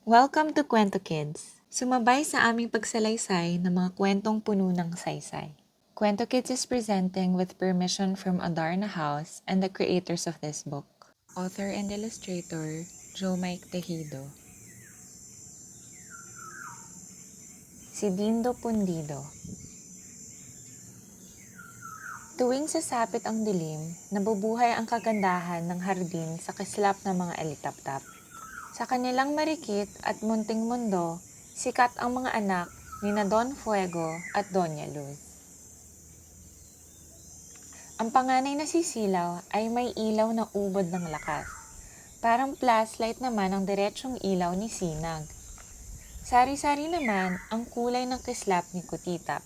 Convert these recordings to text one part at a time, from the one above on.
Welcome to Kwento Kids! Sumabay sa aming pagsalaysay ng mga kwentong puno ng saysay. Kwento Kids is presenting with permission from Adarna House and the creators of this book. Author and illustrator, Joe Mike Tejido. Si Dindo Pundido. Tuwing sasapit ang dilim, nabubuhay ang kagandahan ng hardin sa kislap ng mga elitaptap. Sa kanilang marikit at munting mundo, sikat ang mga anak ni na Don Fuego at Doña Luz. Ang panganay na si Silaw ay may ilaw na ubod ng lakas. Parang flashlight naman ang diretsyong ilaw ni Sinag. Sari-sari naman ang kulay ng kislap ni Kutitap.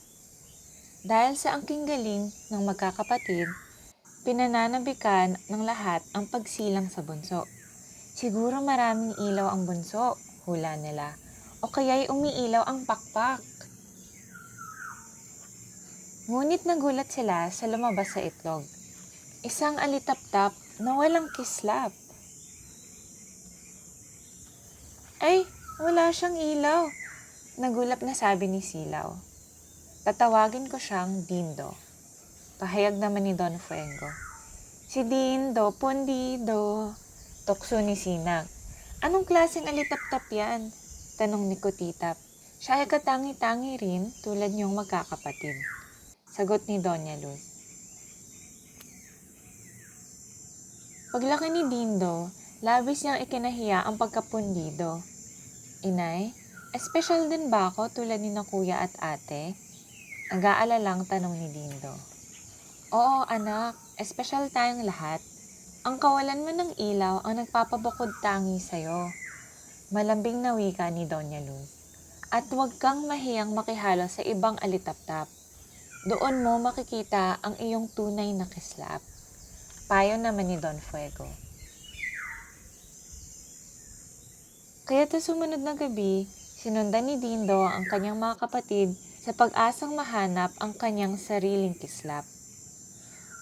Dahil sa angking galing ng magkakapatid, pinananabikan ng lahat ang pagsilang sa bunso. Siguro maraming ilaw ang bunso, hula nila. O kaya'y umiilaw ang pakpak. Ngunit nagulat sila sa lumabas sa itlog. Isang alitaptap na walang kislap. Ay, wala siyang ilaw. Nagulap na sabi ni Silaw. Tatawagin ko siyang Dindo. Pahayag naman ni Don Fuego. Si Dindo, Pundido. Tukso ni Sinag. Anong klaseng alitaptap yan? Tanong ni Kutitap. Siya ay katangi-tangi rin tulad niyong magkakapatid. Sagot ni Doña Luz. Paglaki ni Dindo, labis niyang ikinahiya ang pagkapundido. Inay, espesyal din ba ako tulad ni na kuya at ate? Nag-aalalang tanong ni Dindo. Oo anak, espesyal tayong lahat. Ang kawalan mo ng ilaw ang nagpapabukod tangi sa'yo. Malambing na wika ni Doña Luz. At huwag kang mahiyang makihalo sa ibang alitaptap. Doon mo makikita ang iyong tunay na kislap. Payo naman ni Don Fuego. Kaya sa sumunod na gabi, sinundan ni Dindo ang kanyang mga kapatid sa pag-asang mahanap ang kanyang sariling kislap.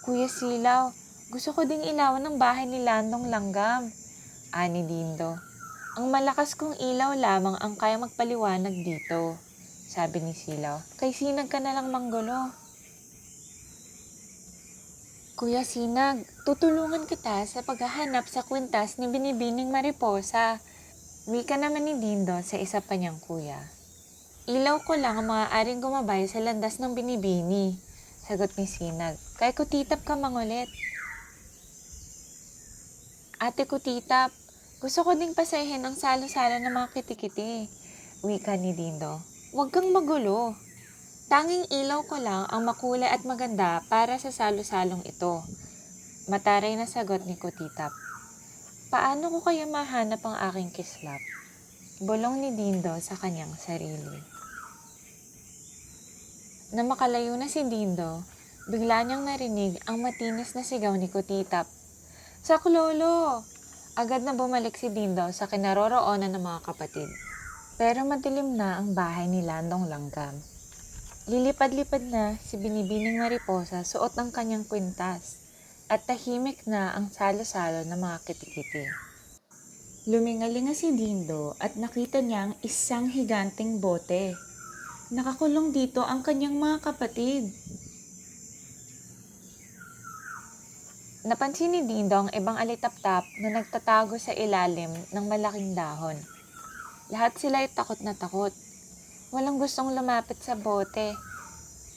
Kuya Silaw, gusto ko ding ilawan ng bahay ni Landong Langgam, ani Dindo. Ang malakas kong ilaw lamang ang kaya magpaliwanag dito, sabi ni Silaw. Kay Sinag ka na lang manggulo. Kuya Sinag, tutulungan kita sa paghahanap sa kwintas ni Binibining Mariposa. Wika naman ni Dindo sa isa pa niyang kuya. Ilaw ko lang ang maaaring gumabay sa landas ng Binibini, sagot ni Sinag. Kay Kutitap ka mangulit. Ate Kutitap, gusto ko ding pasahin ang salo-salo ng mga kitikiti, wika ni Dindo. Huwag kang magulo. Tanging ilaw ko lang ang makulay at maganda para sa salo-salong ito. Mataray na sagot ni Kutitap. Paano ko kaya mahanap ang aking kislap? Bulong ni Dindo sa kanyang sarili. Na makalayo na si Dindo, bigla niyang narinig ang matinis na sigaw ni Kutitap. Saklolo! Agad na bumalik si Dindo sa kinaroroonan ng mga kapatid. Pero madilim na ang bahay ni Landong Langgam. Lilipad-lipad na si Binibining Mariposa suot ang kanyang kwintas at tahimik na ang salo-salo ng mga kitikiti. Lumingalinga si Dindo at nakita niyang isang higanteng bote. Nakakulong dito ang kanyang mga kapatid. Napansin ni Dindo ang ibang alitaptap na nagtatago sa ilalim ng malaking dahon. Lahat sila ay takot na takot. Walang gustong lumapit sa bote.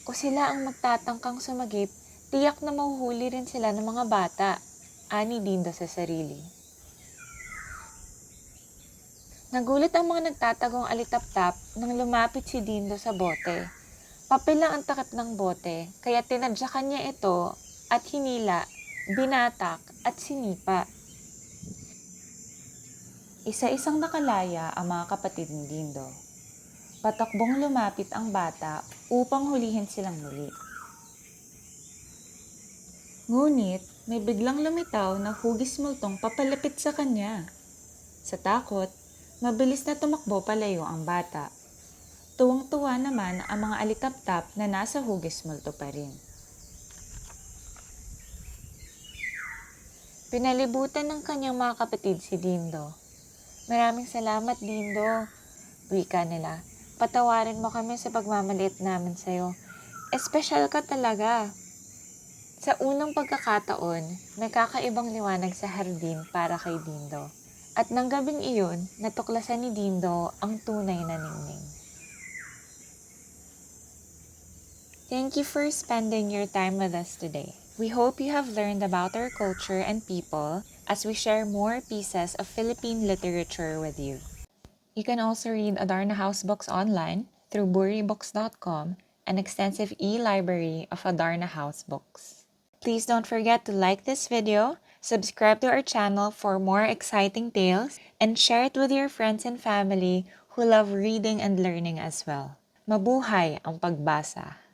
Kung sila ang magtatangkang sumagip, tiyak na mahuhuli rin sila ng mga bata, ani Dindo sa sarili. Nagulat ang mga nagtatagong alitaptap nang lumapit si Dindo sa bote. Papel lang ang takip ng bote, kaya tinadyakan niya ito at hinila, binatak at sinipa. Isa-isang nakalaya ang mga kapatid ni Dindo. Patakbong lumapit ang bata upang hulihin silang muli. Ngunit may biglang lumitaw na hugis multong papalapit sa kanya. Sa takot, mabilis na tumakbo palayo ang bata. Tuwang-tuwa naman ang mga alitaptap na nasa hugis multo pa rin. Pinalibutan ng kanyang mga kapatid si Dindo. Maraming salamat, Dindo. Wika nila. Patawarin mo kami sa pagmamaliit namin sa'yo. Espesyal ka talaga. Sa unang pagkakataon, nakakaibang liwanag sa hardin para kay Dindo. At nang gabing iyon, natuklasan ni Dindo ang tunay na ningning. Thank you for spending your time with us today. We hope you have learned about our culture and people as we share more pieces of Philippine literature with you. You can also read Adarna House books online through buribooks.com, an extensive e-library of Adarna House books. Please don't forget to like this video, subscribe to our channel for more exciting tales, and share it with your friends and family who love reading and learning as well. Mabuhay ang pagbasa!